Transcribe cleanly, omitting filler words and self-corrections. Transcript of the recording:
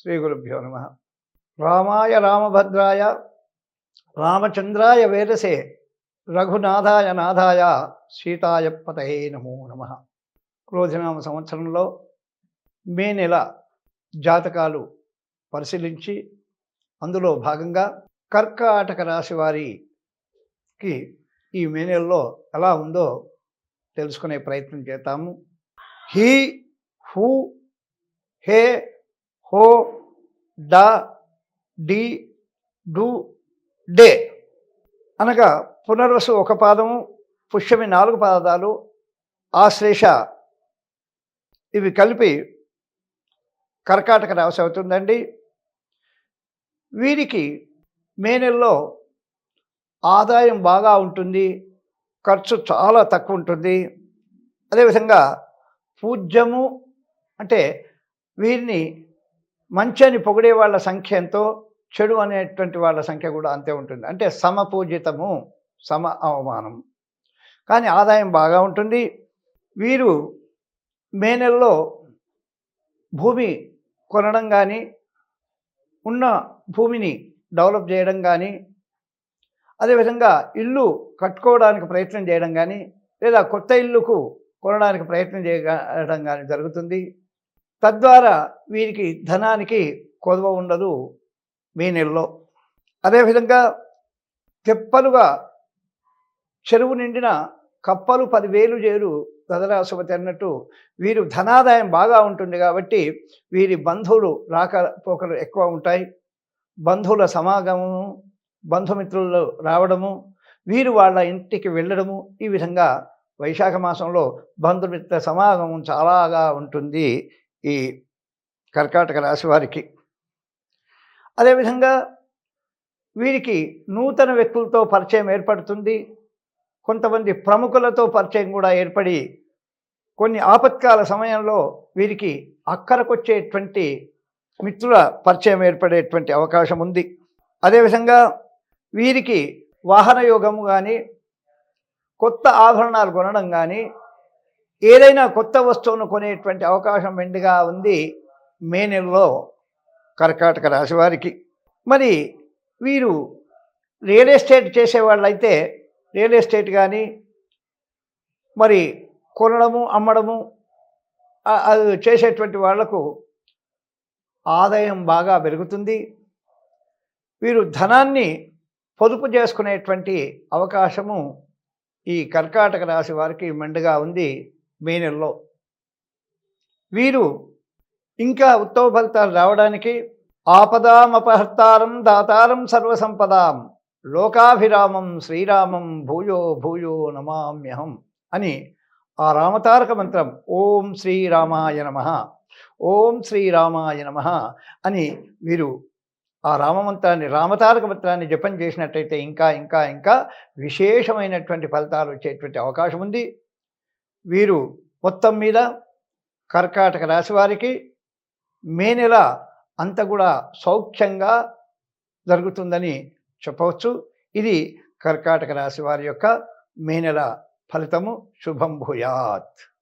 శ్రీ గురుభ్యో నమ. రామాయ రామభద్రాయ రామచంద్రాయ వేదసే రఘునాథాయ నాథాయ సీతాయ పతయే నమో నమ. క్రోధినామ సంవత్సరంలో మే నెల జాతకాలు పరిశీలించి అందులో భాగంగా కర్కాటక రాశి వారికి ఈ మే నెలలో ఎలా ఉందో తెలుసుకునే ప్రయత్నం చేద్దాము. హీ, హూ, హే, హో, డ, డి, డు, డే అనగా పునర్వసు ఒక పాదము, పుష్యమి 4 పాదాలు, ఆశ్లేష ఇవి కలిపి కర్కాటక రాశి అవుతుందండి. వీరికి మే నెలలో ఆదాయం బాగా ఉంటుంది, ఖర్చు చాలా తక్కువ ఉంటుంది. అదేవిధంగా పూజ్యము అంటే వీరిని మంచి అని పొగిడే వాళ్ళ సంఖ్య ఎంతో, చెడు అనేటువంటి వాళ్ళ సంఖ్య కూడా అంతే ఉంటుంది. అంటే సమపూజితము, సమ అవమానం. కానీ ఆదాయం బాగా ఉంటుంది. వీరు మే నెలలో భూమి కొనడం కానీ, ఉన్న భూమిని డెవలప్ చేయడం కానీ, అదేవిధంగా ఇల్లు కట్టుకోవడానికి ప్రయత్నం చేయడం కానీ, లేదా కొత్త ఇల్లుకు కొనడానికి ప్రయత్నం చేయడం కానీ జరుగుతుంది. తద్వారా వీరికి ధనానికి కొదవ ఉండదు మే నెలలో. అదేవిధంగా తెప్పలుగా చెరువు నిండిన కప్పలు 10,000 చేరు గదరాసుపతి అన్నట్టు వీరు ధనాదాయం బాగా ఉంటుంది. కాబట్టి వీరి బంధువులు రాకపోకలు ఎక్కువ ఉంటాయి. బంధువుల సమాగమము, బంధుమిత్రులు రావడము, వీరు వాళ్ళ ఇంటికి వెళ్ళడము, ఈ విధంగా వైశాఖ మాసంలో బంధుమిత్ర సమాగమం చాలాగా ఉంటుంది ఈ కర్కాటక రాశి వారికి. అదేవిధంగా వీరికి నూతన వ్యక్తులతో పరిచయం ఏర్పడుతుంది. కొంతమంది ప్రముఖులతో పరిచయం కూడా ఏర్పడి కొన్ని ఆపత్కాల సమయంలో వీరికి అక్కరకొచ్చేటువంటి మిత్రుల పరిచయం ఏర్పడేటువంటి అవకాశం ఉంది. అదేవిధంగా వీరికి వాహన యోగము కానీ, కొత్త ఆభరణాలు కొనడం కానీ, ఏదైనా కొత్త వస్తువును కొనేటువంటి అవకాశం మెండుగా ఉంది మే నెలలో కర్కాటక రాశి వారికి. మరి వీరు రియల్ ఎస్టేట్ చేసేవాళ్ళైతే రియల్ ఎస్టేట్ కానీ, మరి కొనడము అమ్మడము అది చేసేటువంటి వాళ్లకు ఆదాయం బాగా పెరుగుతుంది. వీరు ధనాన్ని పొదుపు చేసుకునేటువంటి అవకాశము ఈ కర్కాటక రాశి వారికి మెండుగా ఉంది మే నెలలో. వీరు ఇంకా ఉత్తమ ఫలితాలు రావడానికి ఆపదామపహర్తారం దాతారం సర్వసంపదాం లోకాభిరామం శ్రీరామం భూయో భూయో నమామ్యహం అని ఆ రామతారక మంత్రం ఓం శ్రీరామాయ నమః, ఓం శ్రీరామాయ నమః అని వీరు ఆ రామమంత్రాన్ని, రామతారక మంత్రాన్ని జపం చేసినట్టయితే ఇంకా ఇంకా ఇంకా విశేషమైనటువంటి ఫలితాలు వచ్చేటువంటి అవకాశం ఉంది. వీరు మొత్తం మీద కర్కాటక రాశి వారికి మే నెల అంతా కూడా సౌఖ్యంగా జరుగుతుందని చెప్పవచ్చు. ఇది కర్కాటక రాశి వారి యొక్క మే నెల ఫలితము. శుభం భూయాత్.